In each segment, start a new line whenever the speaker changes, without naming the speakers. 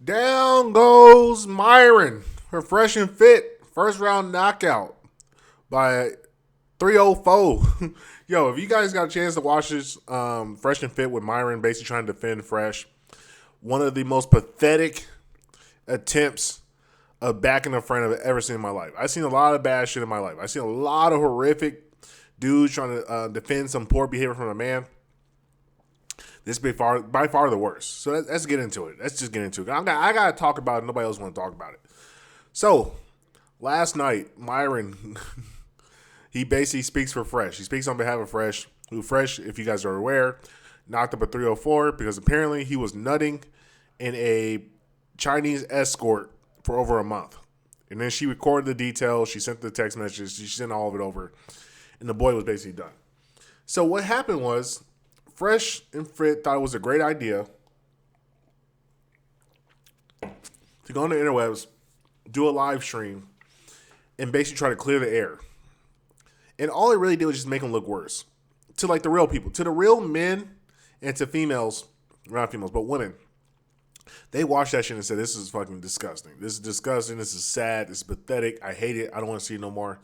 Down goes Myron. Her fresh and fit. First round knockout by 304. Yo, if you guys got a chance to watch this Fresh and Fit with Myron basically trying to defend Fresh, one of the most pathetic attempts of backing a friend I've ever seen in my life. I've seen a lot of bad shit in my life. I've seen a lot of horrific dudes trying to defend some poor behavior from a man. This is by far the worst. So let's get into it. Let's just get into it. I got to talk about it. Nobody else want to talk about it. So last night, Myron, he basically speaks for Fresh. He speaks on behalf of Fresh, who Fresh, if you guys are aware, knocked up a 304 because apparently he was nutting in a Chinese escort for over a month. And then she recorded the details. She sent the text messages. She sent all of it over. And the boy was basically done. So what happened was Fresh and Fit thought it was a great idea to go on the interwebs, do a live stream, and basically try to clear the air. And all it really did was just make them look worse. To like the real people. To the real men and to females, not females, but women. They watched that shit and said, this is fucking disgusting. This is disgusting. This is sad. This is pathetic. I hate it. I don't want to see it no more.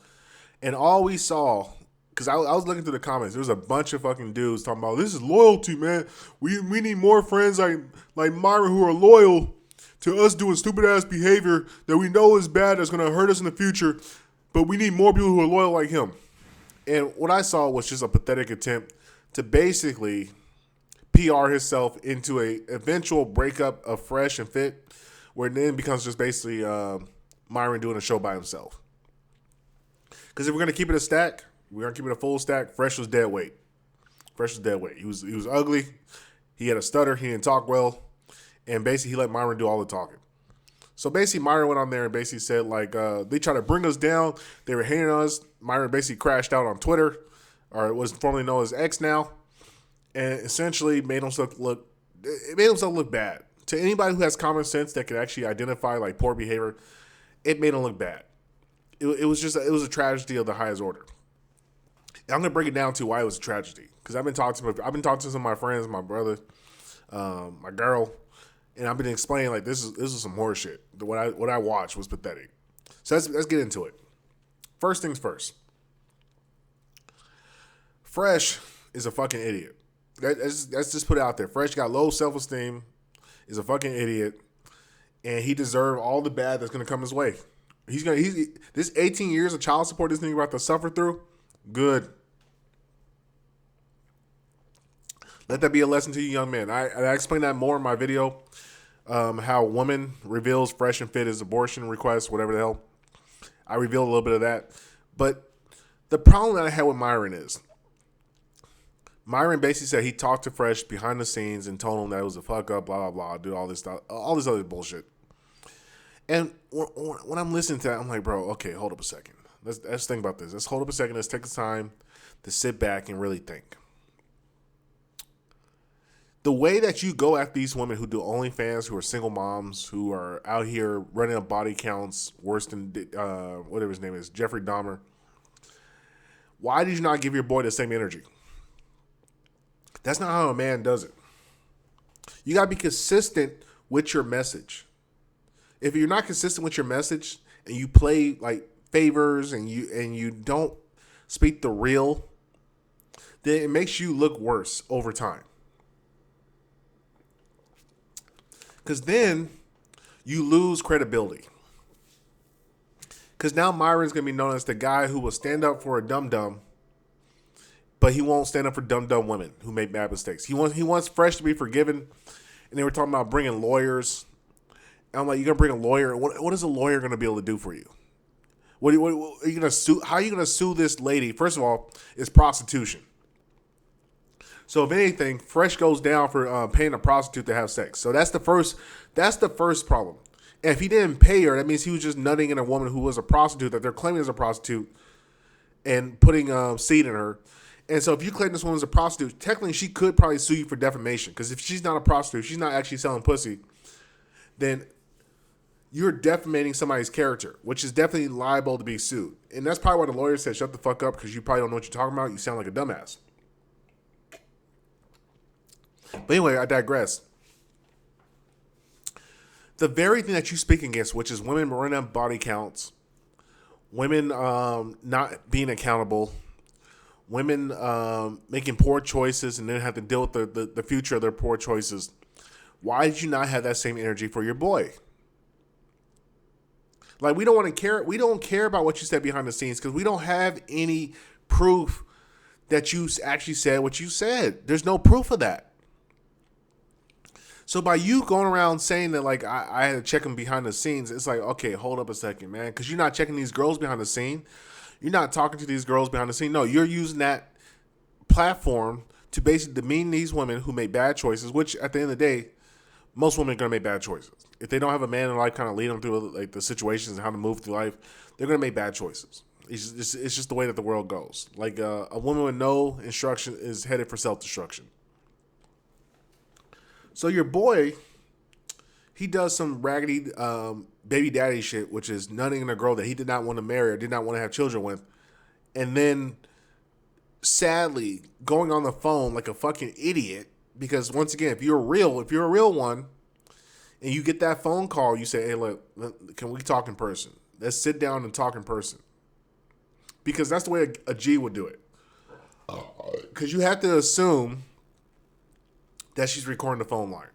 And all we saw, because I was looking through the comments, there was a bunch of fucking dudes talking about, this is loyalty, man. We need more friends like Myron who are loyal to us doing stupid-ass behavior that we know is bad, that's going to hurt us in the future, but we need more people who are loyal like him. And what I saw was just a pathetic attempt to basically PR himself into a eventual breakup of Fresh and Fit, where it then becomes just basically Myron doing a show by himself. Because if we're going to keep it a stack, we're going to keep it a full stack, Fresh was dead weight. Fresh was dead weight. He was ugly. He had a stutter. He didn't talk well. And basically, he let Myron do all the talking. So basically, Myron went on there and basically said, like, they tried to bring us down. They were hating on us. Myron basically crashed out on Twitter, or it was formerly known as X now, and essentially made himself look bad. To anybody who has common sense that can actually identify, like, poor behavior, it made him look bad. It was a tragedy of the highest order. I'm gonna break it down to why it was a tragedy, because I've been talking to some of my friends, my brother, my girl, and I've been explaining like this is some horse shit. What I watched was pathetic. So let's get into it. First things first. Fresh is a fucking idiot. Let's just put it out there. Fresh got low self-esteem, is a fucking idiot, and he deserves all the bad that's gonna come his way. He's this 18 years of child support this nigga about to suffer through. Good. Let that be a lesson to you young men. I explained that more in my video. How woman reveals Fresh and Fit his abortion request, whatever the hell. I revealed a little bit of that. But the problem that I had with Myron is, Myron basically said he talked to Fresh behind the scenes and told him that it was a fuck up, blah, blah, blah, do all this stuff, all this other bullshit. And when I'm listening to that, I'm like, bro, okay, hold up a second. Let's think about this. Let's hold up a second. Let's take the time to sit back and really think. The way that you go after these women who do OnlyFans, who are single moms, who are out here running up body counts worse than whatever his name is, Jeffrey Dahmer. Why did you not give your boy the same energy? That's not how a man does it. You got to be consistent with your message. If you're not consistent with your message and you play like favors and you don't speak the real, then it makes you look worse over time. Because then you lose credibility. Because now Myron's going to be known as the guy who will stand up for a dum-dum, but he won't stand up for dum-dum women who make bad mistakes. He wants Fresh to be forgiven. And they were talking about bringing lawyers. And I'm like, you're going to bring a lawyer? What is a lawyer going to be able to do for you? What are you going to sue? How are you going to sue this lady? First of all, it's prostitution. So if anything, Fresh goes down for paying a prostitute to have sex. So that's the first problem. And if he didn't pay her, that means he was just nutting in a woman who was a prostitute that they're claiming is a prostitute and putting seed in her. And so if you claim this woman's a prostitute, technically she could probably sue you for defamation. Because if she's not a prostitute, she's not actually selling pussy, then you're defamating somebody's character, which is definitely liable to be sued. And that's probably why the lawyer said, shut the fuck up, because you probably don't know what you're talking about. You sound like a dumbass. But anyway, I digress. The very thing that you speak against, which is women running up body counts, women not being accountable, women making poor choices and then have to deal with the future of their poor choices. Why did you not have that same energy for your boy? Like, we don't want to care. We don't care about what you said behind the scenes because we don't have any proof that you actually said what you said. There's no proof of that. So by you going around saying that, like, I had to check them behind the scenes, it's like, okay, hold up a second, man. Because you're not checking these girls behind the scene. You're not talking to these girls behind the scene. No, you're using that platform to basically demean these women who make bad choices, which at the end of the day, most women are going to make bad choices. If they don't have a man in life kind of lead them through like the situations and how to move through life, they're going to make bad choices. It's just the way that the world goes. Like a woman with no instruction is headed for self-destruction. So your boy, he does some raggedy baby daddy shit, which is nutting a girl that he did not want to marry or did not want to have children with. And then, sadly, going on the phone like a fucking idiot. Because once again, if you're a real one, and you get that phone call, you say, hey, look, can we talk in person? Let's sit down and talk in person. Because that's the way a G would do it. Because you have to assume that she's recording the phone line.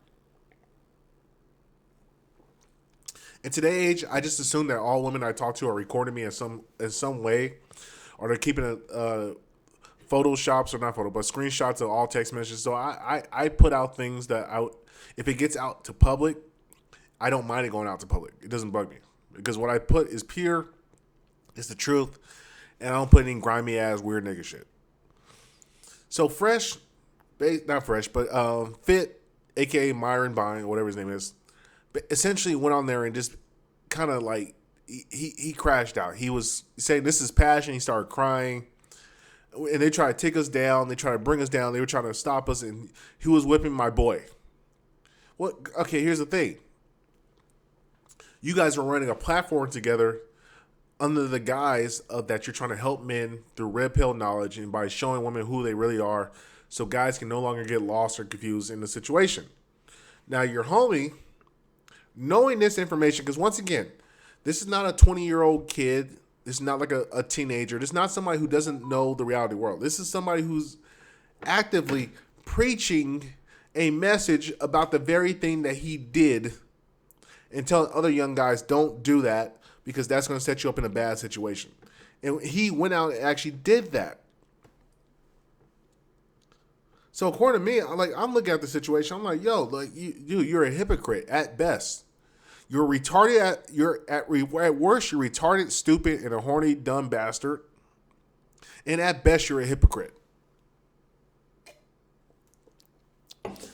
In today's age, I just assume that all women I talk to are recording me in some way, or they're keeping photoshops or not photo, but screenshots of all text messages. So I put out things that if it gets out to public, I don't mind it going out to public. It doesn't bug me because what I put is pure, it's the truth, and I don't put any grimy ass weird nigga shit. So not fresh, but Fit, aka Myron Buying, whatever his name is, essentially went on there and just kind of like he crashed out. He was saying this is passion. He started crying. And they try to take us down. They try to bring us down. They were trying to stop us, and he was whipping my boy. Well, okay, here's the thing. You guys are running a platform together under the guise of that you're trying to help men through red pill knowledge and by showing women who they really are so guys can no longer get lost or confused in the situation. Now, your homie, knowing this information, because once again, this is not a 20-year-old kid. This is not like a teenager. This is not somebody who doesn't know the reality world. This is somebody who's actively preaching a message about the very thing that he did and telling other young guys, don't do that because that's going to set you up in a bad situation. And he went out and actually did that. So according to me, I'm looking at the situation. I'm like, yo, like you're a hypocrite at best. You're retarded at worst, you're retarded, stupid, and a horny, dumb bastard. And at best, you're a hypocrite.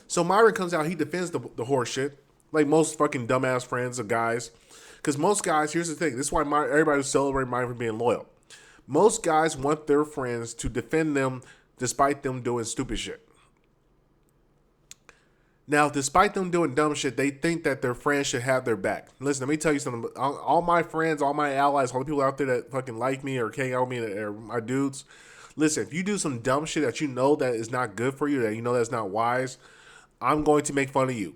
So Myron comes out, he defends the horse shit. Like most fucking dumbass friends of guys. Because most guys, here's the thing. This is why everybody was celebrating Myron for being loyal. Most guys want their friends to defend them despite them doing stupid shit. Now, despite them doing dumb shit, they think that their friends should have their back. Listen, let me tell you something. All my friends, all my allies, all the people out there that fucking like me or hang out with me or my dudes, listen, if you do some dumb shit that you know that is not good for you, that you know that's not wise, I'm going to make fun of you.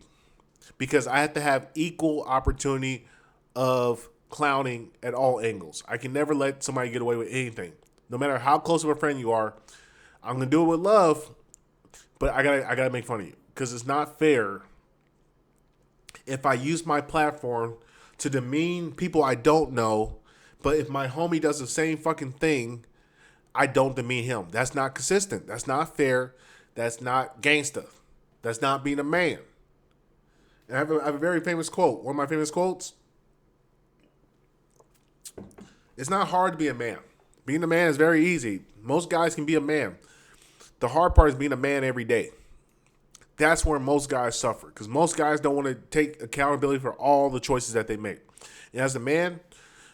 Because I have to have equal opportunity of clowning at all angles. I can never let somebody get away with anything. No matter how close of a friend you are, I'm going to do it with love, but I gotta make fun of you. Because it's not fair if I use my platform to demean people I don't know, but if my homie does the same fucking thing, I don't demean him. That's not consistent. That's not fair. That's not gangsta. That's not being a man. And I have a very famous quote. One of my famous quotes. It's not hard to be a man. Being a man is very easy. Most guys can be a man. The hard part is being a man every day. That's where most guys suffer because most guys don't want to take accountability for all the choices that they make. And as a man,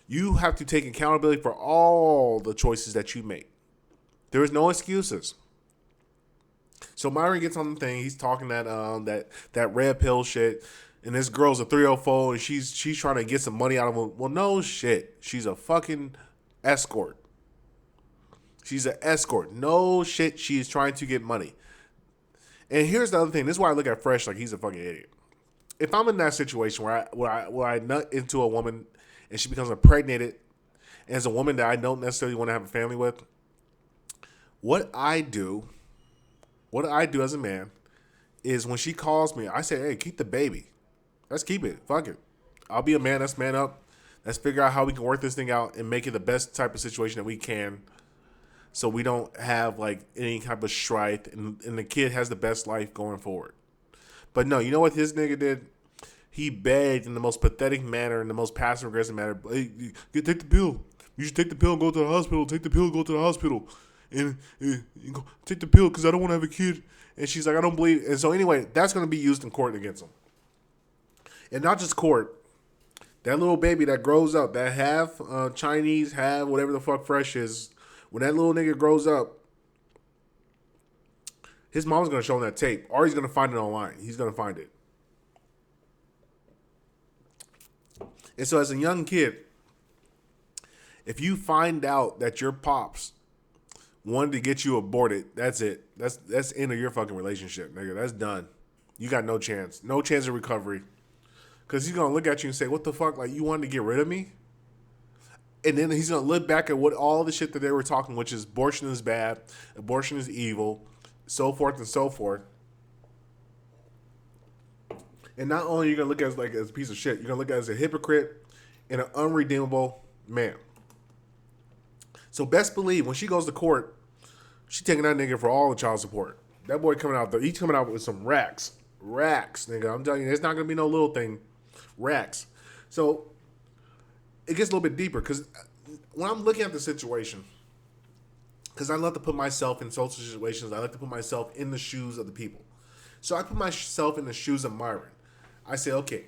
you have to take accountability for all the choices that you make. There is no excuses. So Myron gets on the thing. He's talking that red pill shit. And this girl's a 304 and she's trying to get some money out of him. Well, no shit. She's a fucking escort. She's an escort. No shit. She's trying to get money. And here's the other thing. This is why I look at Fresh like he's a fucking idiot. if I'm in that situation where I nut into a woman and she becomes impregnated as a woman that I don't necessarily want to have a family with, what I do as a man is when she calls me, I say, hey, keep the baby. Let's keep it. Fuck it. I'll be a man. Let's man up. Let's figure out how we can work this thing out and make it the best type of situation that we can, so we don't have like any type of strife and the kid has the best life going forward. But no, you know what his nigga did? He begged in the most pathetic manner, in the most passive aggressive manner. Hey, you take the pill. You should take the pill and go to the hospital. Take the pill and go to the hospital. And go, take the pill because I don't want to have a kid. And she's like, I don't believe. And so anyway, that's going to be used in court against him. And not just court. That little baby that grows up, that half Chinese, half whatever the fuck fresh is, when that little nigga grows up, his mom's going to show him that tape. Or he's going to find it online. He's going to find it. And so as a young kid, if you find out that your pops wanted to get you aborted, that's it. That's the end of your fucking relationship, nigga. That's done. You got no chance. No chance of recovery. Because he's going to look at you and say, what the fuck? Like, you wanted to get rid of me? And then he's going to look back at what all the shit that they were talking, which is abortion is bad, abortion is evil, so forth and so forth. And not only are you going to look at it like as a piece of shit, you're going to look at it as a hypocrite and an unredeemable man. So best believe when she goes to court, she taking that nigga for all the child support. That boy coming out there, he's coming out with some racks. Racks, nigga. I'm telling you, it's not going to be no little thing. Racks. So it gets a little bit deeper because when I'm looking at the situation, because I love to put myself in social situations, I like to put myself in the shoes of the people. So I put myself in the shoes of Myron. I say, okay,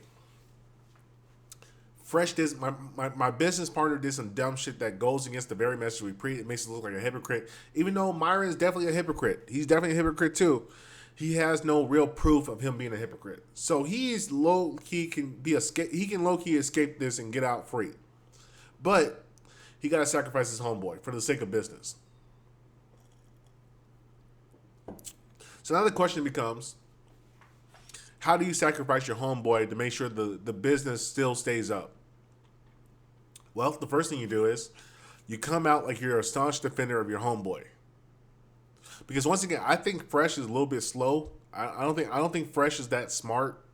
Fresh this my business partner did some dumb shit that goes against the very message we preach. It makes us look like a hypocrite. Even though Myron is definitely a hypocrite. He's definitely a hypocrite too. He has no real proof of him being a hypocrite. So he's low key he can low key escape this and get out free. But he gotta sacrifice his homeboy for the sake of business. So now the question becomes, how do you sacrifice your homeboy to make sure the business still stays up? Well, the first thing you do is you come out like you're a staunch defender of your homeboy. Because once again, I think Fresh is a little bit slow. I don't think Fresh is that smart.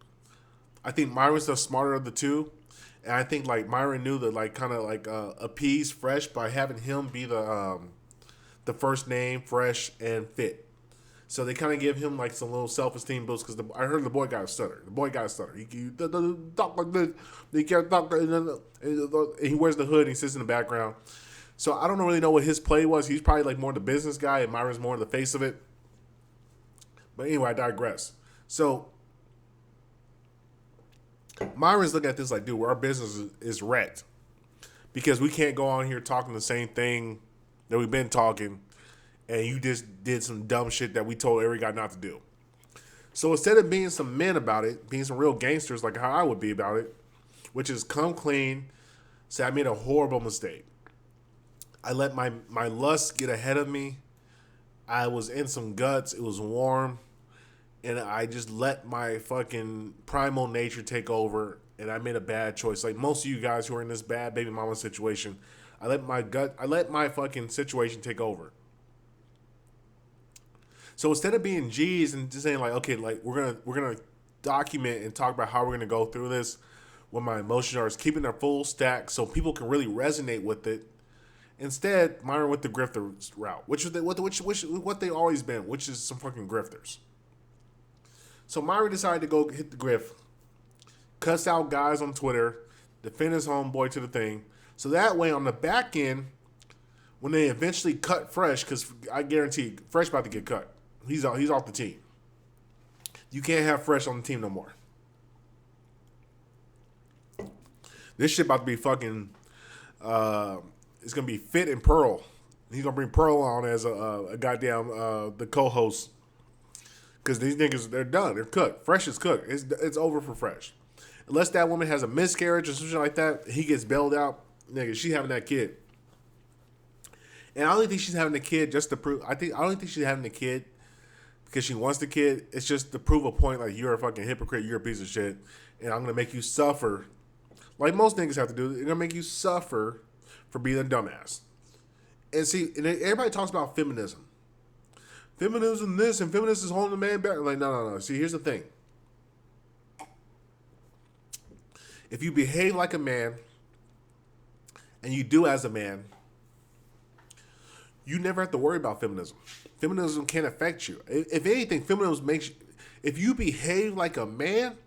I think Myron's the smarter of the two. And I think like Myron knew that like kind of like appease Fresh by having him be the first name, Fresh and Fit. So they kind of give him like some little self-esteem boost because I heard the boy got a stutter. The boy got a stutter. He talk like this. He can't talk. And he wears the hood and he sits in the background. So I don't really know what his play was. He's probably like more the business guy and Myron's more the face of it. But anyway, I digress. So Myron's looking at this like, dude, our business is wrecked. Because we can't go on here talking the same thing that we've been talking. And you just did some dumb shit that we told every guy not to do. So instead of being some men about it, being some real gangsters like how I would be about it, which is come clean, say I made a horrible mistake. I let my lust get ahead of me. I was in some guts. It was warm. And I just let my fucking primal nature take over. And I made a bad choice. Like most of you guys who are in this bad baby mama situation, I let my fucking situation take over. So instead of being G's and just saying like, okay, like we're gonna document and talk about how we're gonna go through this, what my emotions are, is keeping their full stack so people can really resonate with it. Instead, Myron went the grifter route, which is what they always been, which is some fucking grifters. So Myron decided to go hit the grift, cuss out guys on Twitter, defend his homeboy to the thing, so that way on the back end, when they eventually cut Fresh, because I guarantee Fresh about to get cut. He's off the team. You can't have Fresh on the team no more. This shit about to be fucking. It's gonna be Fit and Pearl. He's gonna bring Pearl on as a goddamn the co-host. Because these niggas, they're done. They're cooked. Fresh is cooked. It's over for Fresh. Unless that woman has a miscarriage or something like that, he gets bailed out. Nigga, she having that kid. And I don't think she's having a kid just to prove. I don't think she's having a kid because she wants the kid. It's just to prove a point, like, you're a fucking hypocrite, you're a piece of shit, and I'm gonna make you suffer. Like most niggas have to do, they're gonna make you suffer for being a dumbass. And see, and everybody talks about feminism. Feminism this and feminism is holding the man back. Like, no. See, here's the thing. If you behave like a man and you do as a man, you never have to worry about feminism. Feminism can't affect you. If anything, feminism makes you, if you behave like a man,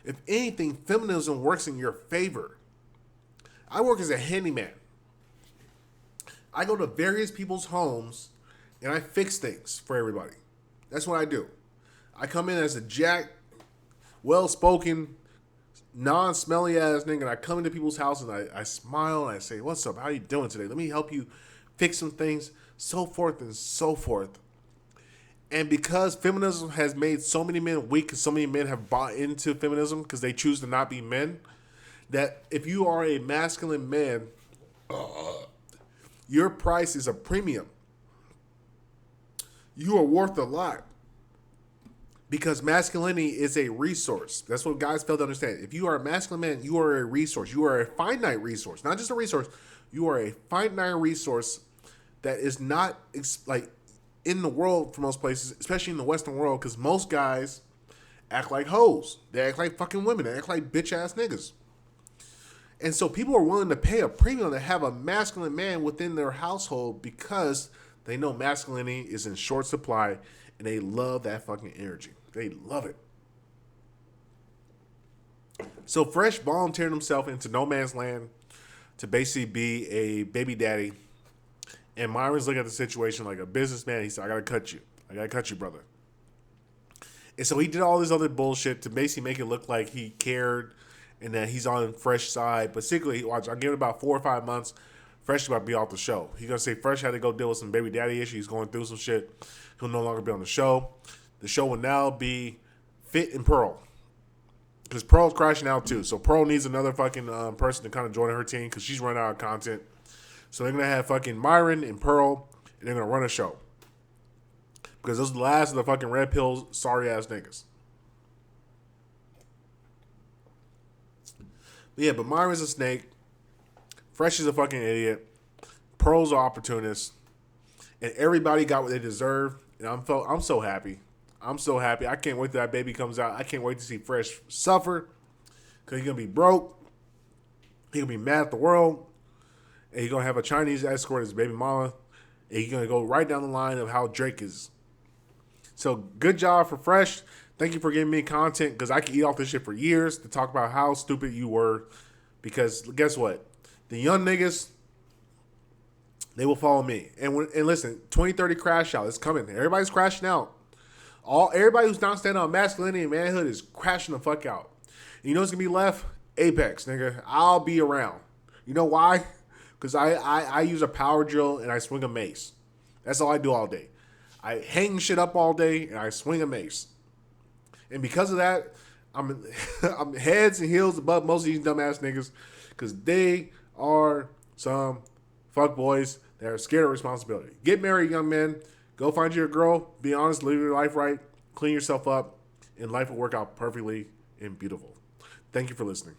if anything, feminism works in your favor. I work as a handyman. I go to various people's homes and I fix things for everybody. That's what I do. I come in as a jack, well-spoken, non-smelly ass nigga, and I come into people's house and I smile and I say, "What's up? How you doing today? Let me help you fix some things," so forth and so forth. And because feminism has made so many men weak, because so many men have bought into feminism because they choose to not be men, that if you are a masculine man, your price is a premium. You are worth a lot. Because masculinity is a resource. That's what guys fail to understand. If you are a masculine man, you are a resource. You are a finite resource. Not just a resource. You are a finite resource that is not like in the world for most places, especially in the Western world, because most guys act like hoes. They act like fucking women. They act like bitch ass niggas. And so people are willing to pay a premium to have a masculine man within their household because they know masculinity is in short supply and they love that fucking energy. They love it. So Fresh volunteered himself into no man's land to basically be a baby daddy. And Myron's looking at the situation like a businessman. He said, I gotta cut you, brother. And so he did all this other bullshit to basically make it look like he cared and that he's on Fresh side. But secretly, watch, I'll give it about 4 or 5 months. Fresh is about to be off the show. He's gonna say Fresh had to go deal with some baby daddy issues. He's going through some shit. He'll no longer be on the show. The show will now be Fit and Pearl. Because Pearl's crashing out too. So Pearl needs another fucking person to kind of join her team because she's running out of content. So they're going to have fucking Myron and Pearl, and they're going to run a show. Because those are the last of the fucking red pills, sorry ass niggas. But yeah, but Myron's a snake. Fresh is a fucking idiot. Pearl's an opportunist. And everybody got what they deserve. And I'm so happy. I'm so happy. I can't wait till that baby comes out. I can't wait to see Fresh suffer. Because he's going to be broke. He's going to be mad at the world. And he's going to have a Chinese escort as his baby mama. And he's going to go right down the line of how Drake is. So good job for Fresh. Thank you for giving me content. Because I can eat off this shit for years to talk about how stupid you were. Because guess what? The young niggas, they will follow me. And listen, 2030 crash out. It's coming. Everybody's crashing out. Everybody who's not standing on masculinity and manhood is crashing the fuck out. And you know what's going to be left? Apex, nigga. I'll be around. You know why? Because I use a power drill and I swing a mace. That's all I do all day. I hang shit up all day and I swing a mace. And because of that, I'm heads and heels above most of these dumbass niggas. Because they are some fuckboys that are scared of responsibility. Get married, young men. Go find you a girl. Be honest. Live your life right. Clean yourself up. And life will work out perfectly and beautiful. Thank you for listening.